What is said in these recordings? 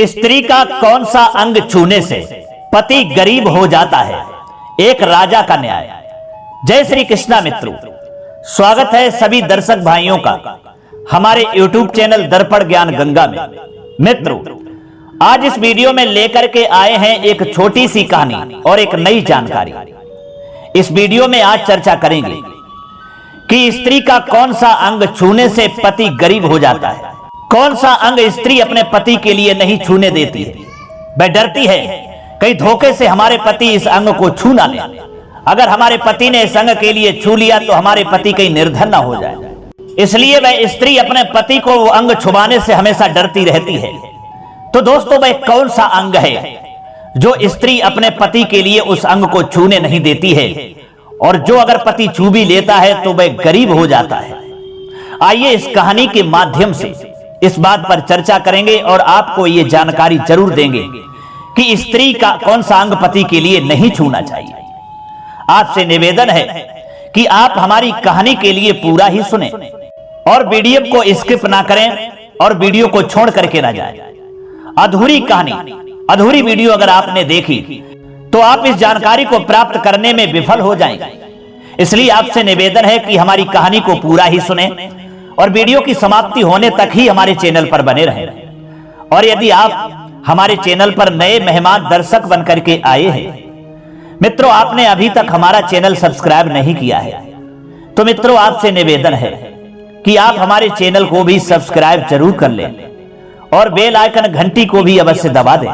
स्त्री का कौन सा अंग छूने से पति गरीब हो जाता है, एक राजा का न्याय। जय श्री कृष्णा मित्रों, स्वागत है सभी दर्शक भाइयों का हमारे YouTube चैनल दर्पण ज्ञान गंगा में। मित्रों, आज इस वीडियो में लेकर के आए हैं एक छोटी सी कहानी और एक नई जानकारी। इस वीडियो में आज चर्चा करेंगे कि स्त्री का कौन सा अंग छूने से पति गरीब हो जाता है। कौन सा अंग स्त्री अपने पति के लिए नहीं छूने देती है। वह डरती है कहीं धोखे से हमारे पति इस अंग को छू ना ले। अगर हमारे पति ने इस अंग के लिए छू लिया तो हमारे पति कहीं निर्धन ना हो जाए, इसलिए वह स्त्री अपने पति को वो अंग छुपाने से हमेशा डरती रहती है। तो दोस्तों, वह कौन सा अंग है जो स्त्री अपने पति के लिए उस अंग को छूने नहीं देती है, और जो अगर पति छू भी लेता है तो वह गरीब हो जाता है। आइए इस कहानी के माध्यम से इस बात पर चर्चा करेंगे और आपको ये जानकारी जरूर देंगे कि स्त्री का कौन सा अंग पति के लिए नहीं छूना चाहिए। आपसे निवेदन है कि आप हमारी कहानी के लिए पूरा ही सुने और वीडियो को स्किप ना करें और वीडियो को छोड़ करके ना जाएं। अधूरी कहानी, अधूरी वीडियो अगर आपने देखी तो आप इस जानकारी को प्राप्त करने में विफल हो जाएंगे। इसलिए आपसे निवेदन है कि हमारी कहानी को पूरा ही सुने और वीडियो की समाप्ति होने तक ही हमारे चैनल पर बने रहें। और यदि आप हमारे चैनल पर नए मेहमान दर्शक बनकर के आए हैं, मित्रों आपने अभी तक हमारा चैनल सब्सक्राइब नहीं किया है, तो मित्रों आपसे निवेदन है कि आप हमारे चैनल को भी सब्सक्राइब जरूर कर लें और बेल आइकन घंटी को भी अवश्य दबा दें,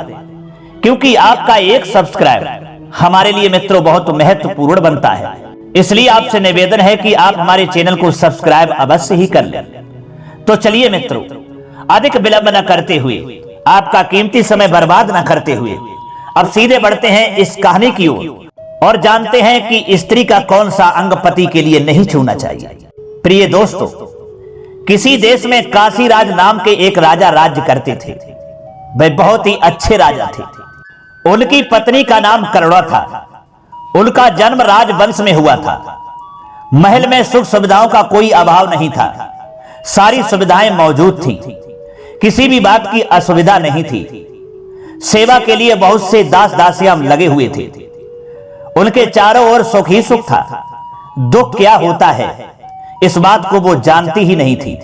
क्योंकि आपका एक सब्सक्राइब हमारे लिए मित्रों बहुत महत्वपूर्ण बनता है। इसलिए आपसे निवेदन है कि आप हमारे चैनल को सब्सक्राइब अवश्य ही कर लें। तो चलिए मित्रों, अधिक विलंब न करते हुए, आपका कीमती समय बर्बाद न करते हुए अब सीधे बढ़ते हैं इस कहानी की ओर और जानते हैं कि स्त्री का कौन सा अंग पति के लिए नहीं छूना चाहिए। प्रिय दोस्तों, किसी देश में काशीराज नाम के एक राजा राज्य करते थे। वे बहुत ही अच्छे राजा थे। उनकी पत्नी का नाम करुणा था। उनका जन्म राजवंश में हुआ था। महल में सुख सुविधाओं का कोई अभाव नहीं था। सारी सुविधाएं मौजूद थी, किसी भी बात की असुविधा नहीं थी। सेवा के लिए बहुत से दास दासियां लगे हुए थे। उनके चारों ओर सुख ही सुख था। दुख क्या होता है इस बात को वो जानती ही नहीं थी।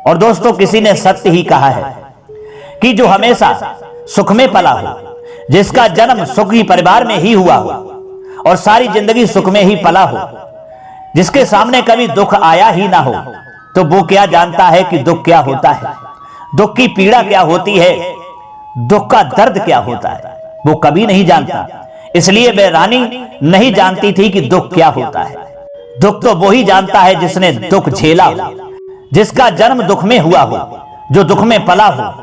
और दोस्तों, किसी ने सत्य ही कहा है कि जो हमेशा सुख में पला हो, जिसका जन्म सुखी परिवार में ही हुआ हो और सारी जिंदगी सुख में ही पला हो, जिसके सामने कभी दुख आया ही ना हो, तो वो क्या जानता है कि दुख क्या होता है, दुख की पीड़ा क्या होती है, दुख का दर्द क्या होता है, वो कभी नहीं जानता। इसलिए वह रानी नहीं जानती थी कि दुख क्या होता है। दुख तो वो ही जानता है जिसने दुख झेला हो, जिसका जन्म दुख में हुआ हो, जो दुख में पला हो,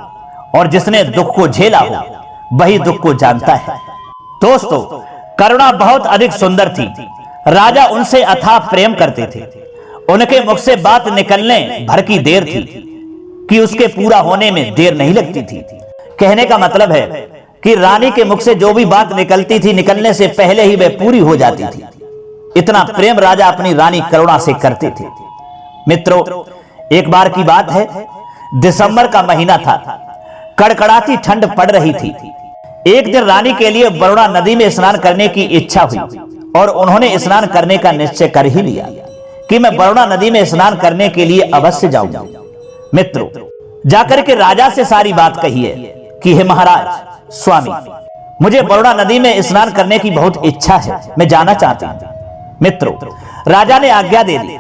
और जिसने दुख को झेला हो वही दुख को जानता है। दोस्तों, करुणा बहुत अधिक सुंदर थी। राजा उनसे अथाह प्रेम करते थे। उनके मुख से बात निकलने भर की देर थी कि उसके पूरा होने में देर नहीं लगती थी। कहने का मतलब है कि रानी के मुख से जो भी बात निकलती थी, निकलने से पहले ही वह पूरी हो जाती थी। इतना प्रेम राजा अपनी रानी करुणा से करते थे। मित्रों, एक बार की बात है, दिसंबर का महीना था। कड़कड़ाती ठंड पड़ रही थी। एक दिन रानी के लिए वरुणा नदी में स्नान करने की इच्छा हुई और उन्होंने स्नान करने का निश्चय कर ही लिया कि मैं वरुणा नदी में स्नान करने के लिए अवश्य जाऊंगा। मित्रों, जाकर के राजा से सारी बात कही है कि हे महाराज, स्वामी, मुझे वरुणा नदी में स्नान करने की बहुत इच्छा है, मैं जाना चाहता हूं। मित्रों, राजा ने आज्ञा दे दी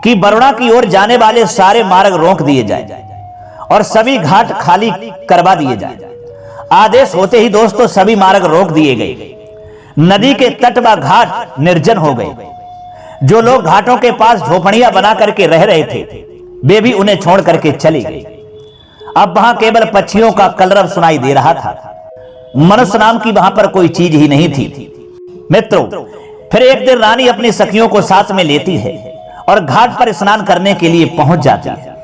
कि वरुणा की ओर जाने वाले सारे मार्ग रोक दिए जाए और सभी घाट खाली करवा दिए जाए। आदेश होते ही दोस्तों सभी मार्ग रोक दिए गए। नदी के तट व घाट निर्जन हो गए। जो लोग घाटों के पास झोपड़ियां बना करके रह रहे थे, वे भी उन्हें छोड़ करके चले गए। अब वहां केवल पक्षियों का कलरव सुनाई दे रहा था। मनुष्य नाम की वहां पर कोई चीज ही नहीं थी। मित्रों, फिर एक दिन रानी अपनी सखियों को साथ में लेती है और घाट पर स्नान करने के लिए पहुंच जाती है।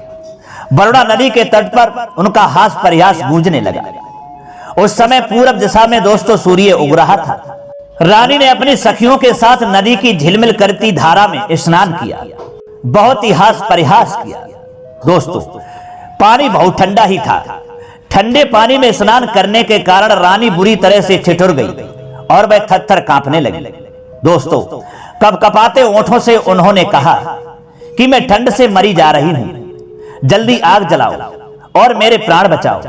वरुणा नदी के तट पर उनका हास प्रयास गूंजने लगा। उस समय पूरब दिशा में दोस्तों सूर्य उग रहा था। रानी ने अपनी सखियों के साथ नदी की झिलमिल करती धारा में स्नान किया। बहुत ही हास परिहास किया। दोस्तों, पानी बहुत ठंडा ही था। ठंडे पानी में स्नान करने के कारण रानी बुरी तरह से ठिठुर गई और वह थरथर कांपने लगी। दोस्तों, कपकपाते ओंठों से उन्होंने कहा कि मैं ठंड से मरी जा रही हूं, जल्दी आग जलाओ और मेरे प्राण बचाओ,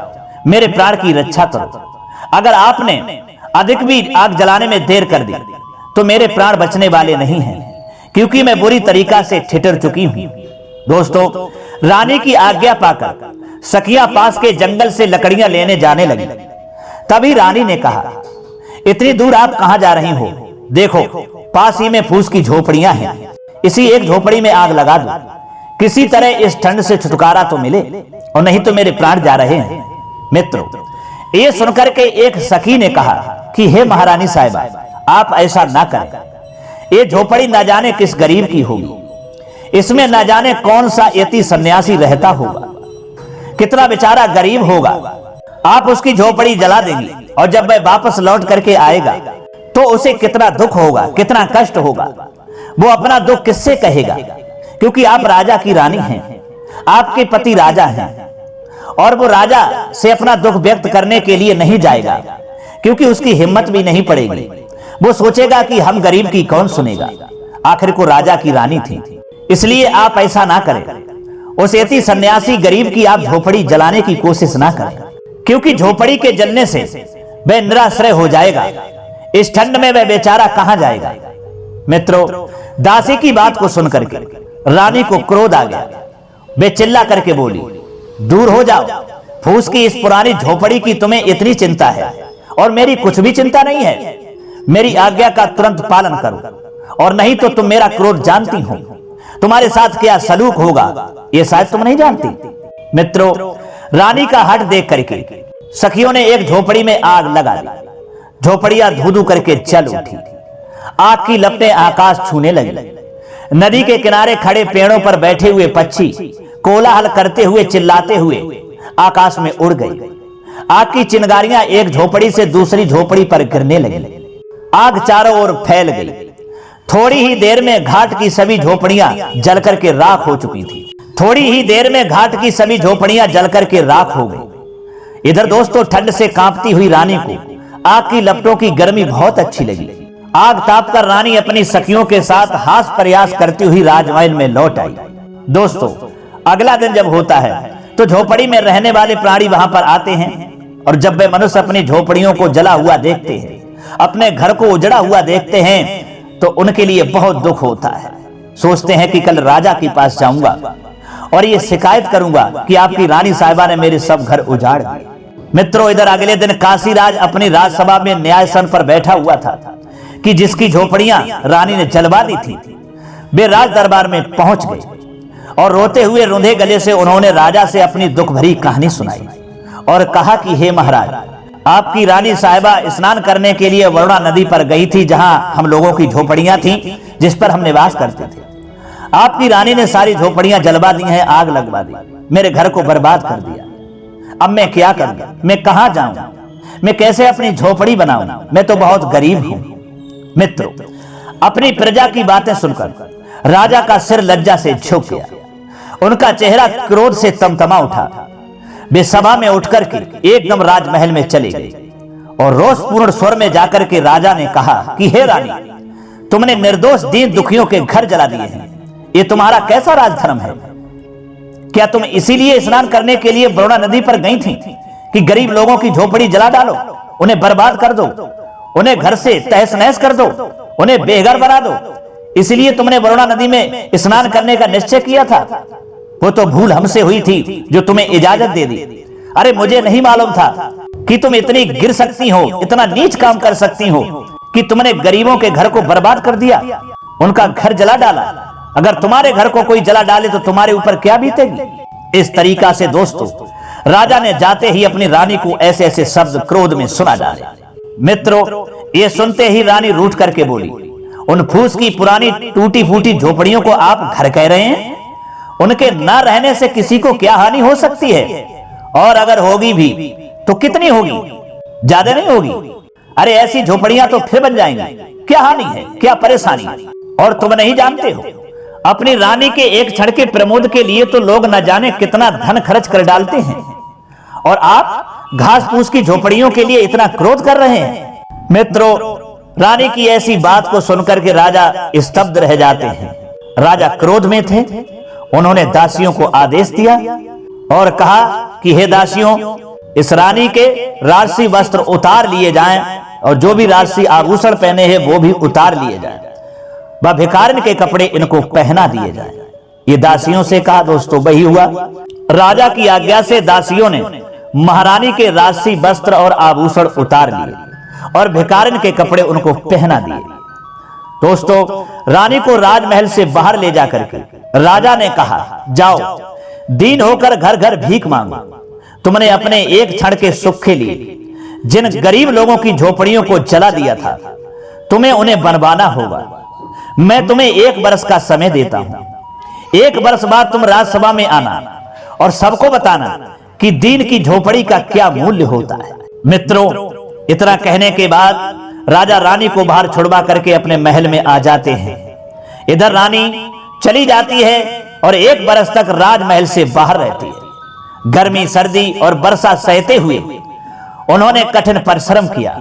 मेरे प्राण की रक्षा करो। अगर आपने अधिक भी आग जलाने में देर कर दी तो मेरे प्राण बचने वाले नहीं हैं, क्योंकि मैं बुरी तरीका से ठिठुर चुकी हूं। दोस्तों, रानी की आज्ञा पाकर सखियां पास के जंगल से लकड़ियां लेने जाने लगी। तभी रानी ने कहा, इतनी दूर आप कहां जा रही हो? देखो, पास ही में फूस की झोपड़ियां हैं, इसी एक झोपड़ी में आग लगा दो, किसी तरह इस ठंड से छुटकारा तो मिले, और नहीं तो मेरे प्राण जा रहे हैं। मित्रों, ये सुनकर के एक सखी ने कहा कि हे महारानी साहिबा, आप ऐसा ना करें। ये झोपड़ी न जाने किस गरीब की होगी, इसमें न जाने कौन सा यति सन्यासी रहता होगा, कितना बेचारा गरीब होगा। आप उसकी झोपड़ी जला देंगी और जब वह वापस लौट करके आएगा तो उसे कितना दुख होगा, कितना कष्ट होगा। वो अपना दुख किससे कहेगा? क्योंकि आप राजा की रानी हैं, आपके पति राजा हैं, और वो राजा से अपना दुख व्यक्त करने के लिए नहीं जाएगा, क्योंकि उसकी हिम्मत भी नहीं पड़ेगी। वो सोचेगा कि हम गरीब की कौन सुनेगा, आखिर को राजा की रानी थी। इसलिए आप ऐसा ना करें, उस यति सन्यासी गरीब की आप झोपड़ी जलाने की कोशिश ना करें, क्योंकि झोपड़ी के जलने से वह निराश्रय हो जाएगा। इस ठंड में वह बेचारा कहां जाएगा? मित्रों, दासी की बात को सुनकर के रानी को क्रोध आ गया। वे चिल्ला करके बोली, दूर हो जाओ, फूस की इस पुरानी झोपड़ी की तुम्हें इतनी चिंता है और मेरी कुछ भी चिंता नहीं है। मेरी आज्ञा का तुरंत पालन करो, और नहीं तो तुम मेरा क्रोध जानती हो, तुम्हारे साथ क्या सलूक होगा ये शायद तुम नहीं जानती। मित्रों, रानी का हट देख करके सखियों ने एक झोपड़ी में आग लगा दी। झोपड़ियां धू धू करके जल उठी, आग की लपटें आकाश छूने लगी। नदी के किनारे खड़े पेड़ों पर बैठे हुए पक्षी कोलाहल करते हुए, चिल्लाते हुए आकाश में उड़ गए। आग की चिंगारियां एक झोपड़ी से दूसरी झोपड़ी पर गिरने लगी। आग चारों ओर फैल गई। थोड़ी ही देर में घाट की सभी झोपड़ियां जलकर के राख हो चुकी थी। थोड़ी ही देर में घाट की सभी झोपड़ियां जलकर के राख हो गई। इधर दोस्तों, ठंड से कांपती हुई रानी को आग की लपटों की गर्मी बहुत अच्छी लगी। आग ताप कर रानी अपनी सखियों के साथ हास प्रयास करती हुई राजमहल में लौट आई। दोस्तों, अगला दिन जब होता है तो झोपड़ी में रहने वाले प्राणी वहां पर आते हैं, और जब वे मनुष्य अपनी झोपड़ियों को जला हुआ देखते हैं, अपने घर को उजड़ा हुआ देखते हैं, तो उनके लिए बहुत दुख होता है। सोचते हैं कि कल राजा के पास जाऊंगा और ये शिकायत करूंगा कि आपकी रानी साहिबा ने मेरे सब घर उजाड़ दिए। मित्रों, इधर अगले दिन काशीराज अपनी राजसभा में न्यायसन पर बैठा हुआ था कि जिसकी झोपड़ियां रानी ने जलवा दी थी, वे राज दरबार में पहुंच गए और रोते हुए रुंधे गले से उन्होंने राजा से अपनी दुख भरी कहानी सुनाई और कहा कि हे महाराज, आपकी रानी साहिबा स्नान करने के लिए वरुणा नदी पर गई थी, जहां हम लोगों की झोपड़ियां थीं, जिस पर हम निवास करते थे। आपकी रानी ने सारी झोपड़ियां जलवा दी हैं, आग लगवा दी, मेरे घर को बर्बाद कर दिया। अब मैं क्या करूं? मैं कहां जाऊं? मैं कैसे अपनी झोपड़ी बनाऊं? मैं तो बहुत गरीब हूं। मित्रों, अपनी प्रजा की बातें सुनकर राजा का सिर लज्जा से झुक गया। उनका चेहरा क्रोध से तमतमा उठा। वे सभा में उठकर के एकदम राजमहल में चले गए और रोषपूर्ण स्वर में जाकर के राजा ने कहा कि हे रानी, तुमने निर्दोष दीन दुखियों के घर जला दिए हैं, ये तुम्हारा कैसा राजधर्म है? क्या तुम इसीलिए स्नान करने के लिए वरुणा नदी पर गई थी कि गरीब लोगों की झोपड़ी जला डालो, उन्हें बर्बाद कर दो, उन्हें घर से तहस नहस कर दो, उन्हें बेघर बना दो? इसलिए तुमने वरुणा नदी में स्नान करने का निश्चय किया था? वो तो भूल हमसे हुई थी जो तुम्हें इजाजत दे दी। अरे मुझे नहीं मालूम था कि तुम इतनी गिर सकती हो, इतना नीच काम कर सकती हो कि तुमने गरीबों के घर को बर्बाद कर दिया, उनका घर जला डाला। अगर तुम्हारे घर को कोई जला डाले तो तुम्हारे ऊपर क्या बीतेगी? इस तरीका से दोस्तों, राजा ने जाते ही अपनी रानी को ऐसे ऐसे शब्द क्रोध में सुना डाले। मित्रों, ये सुनते ही रानी रूठ करके बोली, उन फूस की पुरानी टूटी फूटी झोपड़ियों को आप घर कह रहे हैं? उनके न रहने से किसी को क्या हानि हो सकती है? और अगर होगी भी तो कितनी होगी? ज्यादा नहीं होगी। अरे ऐसी झोपड़ियां तो फिर बन जाएंगी, क्या हानि है, क्या परेशानी? और तुम नहीं जानते हो अपनी रानी के एक क्षण के प्रमोद के लिए तो लोग न जाने कितना धन खर्च कर डालते हैं, और आप घास फूस की झोपड़ियों के लिए इतना क्रोध कर रहे हैं। मित्रों, रानी की ऐसी बात को सुनकर के राजा स्तब्ध रह जाते हैं। राजा क्रोध में थे। उन्होंने दासियों को आदेश दिया और कहा कि हे दासियों, इस रानी के राजसी वस्त्र उतार लिए जाएं और जो भी राजसी आभूषण पहने हैं वो भी उतार लिए जाएं, वह भिखारिन के कपड़े इनको पहना दिए जाएं। ये दासियों से कहा। दोस्तों, वही हुआ। राजा की आज्ञा से दासियों ने महारानी के राजसी वस्त्र और आभूषण उतार लिए और भिखारिन के कपड़े उनको पहना दिए। दोस्तों, रानी को राजमहल से बाहर ले जाकर के राजा ने कहा, जाओ दीन होकर घर घर भीख मांगो। तुमने अपने एक क्षण के सुख के लिए जिन गरीब लोगों की झोपड़ियों को जला दिया था, तुम्हें उन्हें बनवाना होगा। मैं तुम्हें 1 वर्ष का समय देता हूं। 1 वर्ष बाद तुम राजसभा में आना और सबको बताना कि दीन की झोपड़ी का क्या मूल्य होता है। मित्रों, इतना कहने के बाद राजा रानी को बाहर छुड़वा करके अपने महल में आ जाते हैं। इधर रानी चली जाती है और 1 वर्ष तक राजमहल से बाहर रहती है। गर्मी, सर्दी और वर्षा सहते हुए उन्होंने कठिन परिश्रम किया।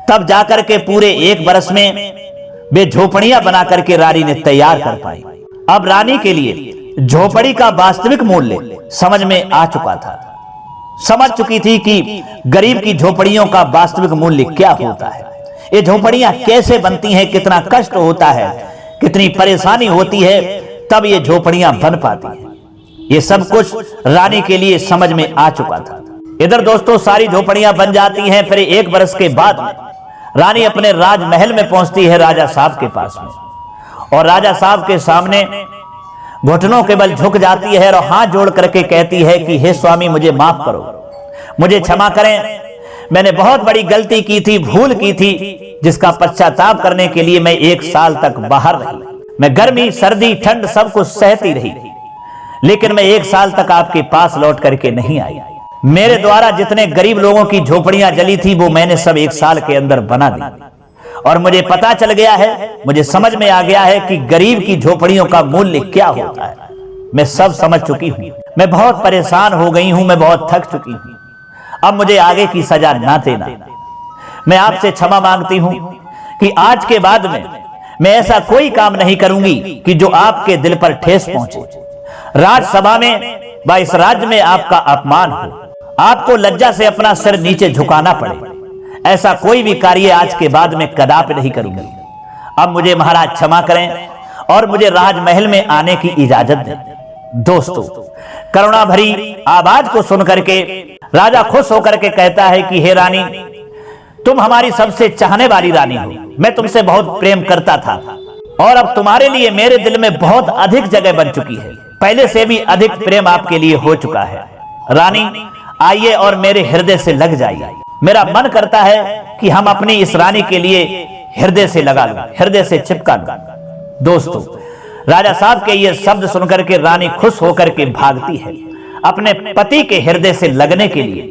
तब जाकर के पूरे 1 वर्ष में वे झोपड़ियां बना करके रानी ने तैयार कर पाई। अब रानी के लिए झोपड़ी का वास्तविक मूल्य समझ में आ चुका था। समझ चुकी थी कि गरीब की झोपड़ियों का वास्तविक मूल्य क्या होता है, ये झोपड़ियां कैसे बनती हैं, कितना कष्ट होता है, कितनी परेशानी होती है, तब ये झोपड़ियां बन पाती हैं। ये सब कुछ रानी के लिए समझ में आ चुका था। इधर दोस्तों, सारी झोपड़ियां बन जाती हैं। फिर 1 वर्ष के बाद रानी अपने राजमहल में पहुंचती है राजा साहब के पास में, और राजा साहब के सामने घुटनों के बल झुक जाती है और हाथ जोड़ करके कहती है कि हे स्वामी, मुझे माफ करो, मुझे क्षमा करें। मैंने बहुत बड़ी गलती की थी, भूल की थी, जिसका पश्चाताप करने के लिए मैं 1 साल तक बाहर रही। मैं गर्मी, सर्दी, ठंड सब कुछ सहती रही, लेकिन मैं 1 साल तक आपके पास लौट करके नहीं आई। मेरे द्वारा जितने गरीब लोगों की झोपड़ियां जली थी वो मैंने सब 1 साल के अंदर बना दी, और मुझे पता चल गया है, मुझे समझ में आ गया है कि गरीब की झोपड़ियों का मूल्य क्या होता है। मैं सब समझ चुकी हूं। मैं बहुत परेशान हो गई हूं, मैं बहुत थक चुकी हूं। अब मुझे आगे की सजा ना देना। मैं आपसे क्षमा मांगती हूं कि आज के बाद में मैं ऐसा कोई काम नहीं करूंगी कि जो आपके दिल पर ठेस पहुंचे, राजसभा में व इस राज्य में आपका अपमान हो, आपको लज्जा से अपना सिर नीचे झुकाना पड़े। ऐसा कोई भी कार्य आज के बाद में कदापि नहीं करूंगी। अब मुझे महाराज क्षमा करें और मुझे राजमहल में आने की इजाजत दें। दोस्तों, करुणा भरी आवाज को सुनकर के राजा खुश होकर के कहता है कि हे रानी, तुम हमारी सबसे चाहने वाली रानी हो। मैं तुमसे बहुत प्रेम करता था और अब तुम्हारे लिए मेरे दिल में बहुत अधिक जगह बन चुकी है। पहले से भी अधिक प्रेम आपके लिए हो चुका है। रानी, आइए और मेरे हृदय से लग जाइए। मेरा मन करता है कि हम अपनी इस रानी के लिए हृदय से लगा लूं, हृदय से चिपका लूं। दोस्तों, राजा साहब के ये शब्द सुनकर के रानी खुश होकर के भागती है अपने पति के हृदय से लगने के लिए।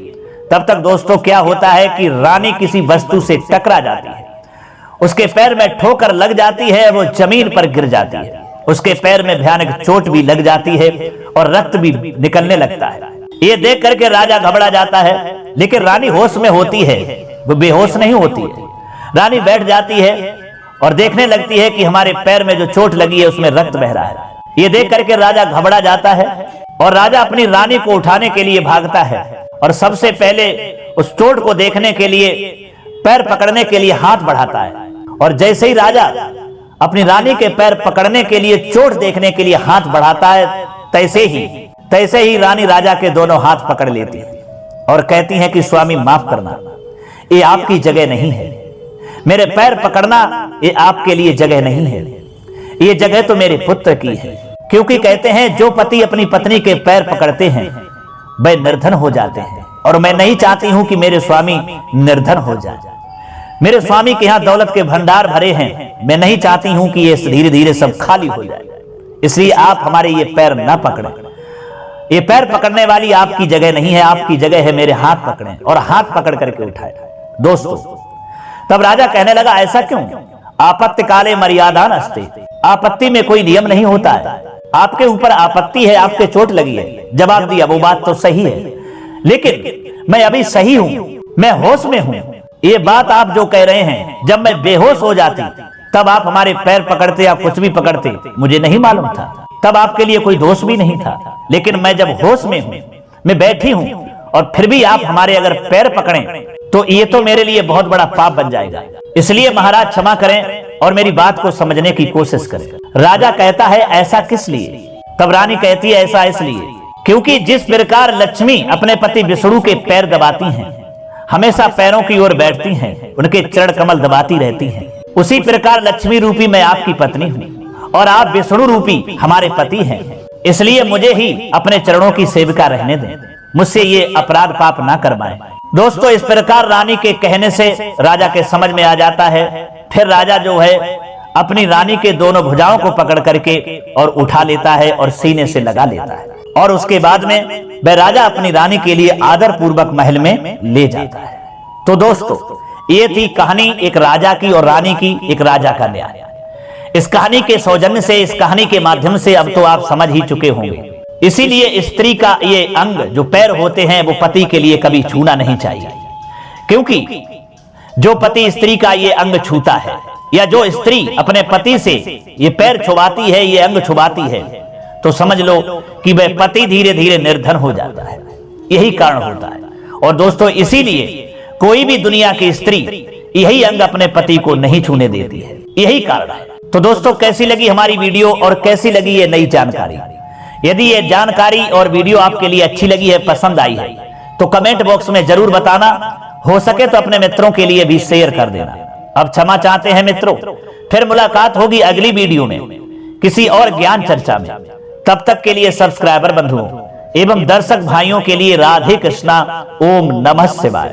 तब तक दोस्तों क्या होता है कि रानी किसी वस्तु से टकरा जाती है, उसके पैर में ठोकर लग जाती है, वो जमीन पर गिर जाती है। उसके पैर में भयानक चोट भी लग जाती है और रक्त भी निकलने लगता है। ये देख करके राजा घबरा जाता है, लेकिन रानी होश में होती है, वो बेहोश नहीं होती है। रानी बैठ जाती है और देखने लगती है कि हमारे पैर में जो चोट लगी है उसमें रक्त बह रहा है। ये देख करके राजा घबरा जाता है और राजा अपनी रानी को उठाने के लिए भागता है और सबसे पहले उस चोट को देखने के लिए पैर पकड़ने के लिए हाथ बढ़ाता है। और जैसे ही राजा अपनी रानी के पैर पकड़ने के लिए, चोट देखने के लिए हाथ बढ़ाता है, तैसे ही रानी राजा के दोनों हाथ पकड़ लेती है और कहती है कि स्वामी माफ करना, ये आपकी जगह नहीं है। मेरे पैर पकड़ना ये आपके लिए जगह नहीं है, ये जगह तो मेरे पुत्र की है। क्योंकि कहते हैं जो पति अपनी पत्नी के पैर पकड़ते हैं वे निर्धन हो जाते हैं, और मैं नहीं चाहती हूं कि मेरे स्वामी निर्धन हो जाए। मेरे स्वामी के यहां दौलत के भंडार भरे हैं, मैं नहीं चाहती हूं कि ये धीरे धीरे सब खाली हो जाए। इसलिए आप हमारे ये पैर ना पकड़ें। ये पैर पकड़ने वाली आपकी जगह नहीं है, आपकी जगह है मेरे हाथ पकड़ें। और हाथ पकड़ करके उठाए। दोस्तों, तब राजा कहने लगा ऐसा क्यों? आपत्ति काले मर्यादा नस्ते, आपत्ति में कोई नियम नहीं होता है। आपके ऊपर आपत्ति है, आपके चोट लगी है, जवाब दिया, वो बात तो सही है, लेकिन मैं अभी सही हूं, मैं होश में हूं। ये बात आप जो कह रहे हैं, जब मैं बेहोश हो जाती तब आप हमारे पैर पकड़ते या कुछ भी पकड़ते, मुझे नहीं मालूम था, तब आपके लिए कोई दोष भी नहीं था। लेकिन मैं जब होश में हूं, मैं बैठी हूं, और फिर भी आप हमारे अगर पैर पकड़ें तो ये तो मेरे लिए बहुत बड़ा पाप बन जाएगा। इसलिए महाराज क्षमा करें और मेरी बात को समझने की कोशिश करें। राजा कहता है ऐसा किस लिए? तब रानी कहती है ऐसा इसलिए क्योंकि जिस प्रकार लक्ष्मी अपने पति विष्णु के पैर दबाती हैं, हमेशा पैरों की ओर बैठती हैं, उनके चरण कमल दबाती रहती हैं, उसी प्रकार लक्ष्मी रूपी मैं आपकी पत्नी हूँ और आप विष्णु रूपी हमारे पति हैं। इसलिए मुझे ही अपने चरणों की सेविका रहने दें, मुझसे ये अपराध पाप ना करवाएं। दोस्तों, इस प्रकार रानी के कहने से राजा के समझ में आ जाता है। फिर राजा जो है अपनी रानी के दोनों भुजाओं को पकड़ करके और उठा लेता है और सीने से लगा लेता है, और उसके बाद में वह राजा अपनी रानी के लिए आदर पूर्वक महल में ले जाता है। तो दोस्तों, ये थी कहानी एक राजा की और रानी की, एक राजा का न्याय। इस कहानी के सौजन्य से, इस कहानी के माध्यम से अब तो आप समझ ही चुके होंगे। इसीलिए स्त्री का ये अंग जो पैर होते हैं वो पति के लिए कभी छूना नहीं चाहिए, क्योंकि जो पति स्त्री का ये अंग छूता है या जो स्त्री अपने पति से ये पैर छुबाती है, ये अंग छुबाती है, तो समझ लो कि वह पति धीरे धीरे निर्धन हो जाता है। यही कारण होता है। और दोस्तों, इसीलिए कोई भी दुनिया की स्त्री यही अंग अपने पति को नहीं छूने देती है, यही कारण है। तो दोस्तों, कैसी लगी हमारी वीडियो और कैसी लगी ये नई जानकारी? यदि ये जानकारी और वीडियो आपके लिए अच्छी लगी है, पसंद आई है, तो कमेंट बॉक्स में जरूर बताना। हो सके तो अपने मित्रों के लिए भी शेयर कर देना। अब क्षमा चाहते हैं मित्रों, फिर मुलाकात होगी अगली वीडियो में किसी और ज्ञान चर्चा में। तब तक के लिए सब्सक्राइबर बंधुओं एवं दर्शक भाइयों के लिए राधे कृष्णा, ओम नमः शिवाय।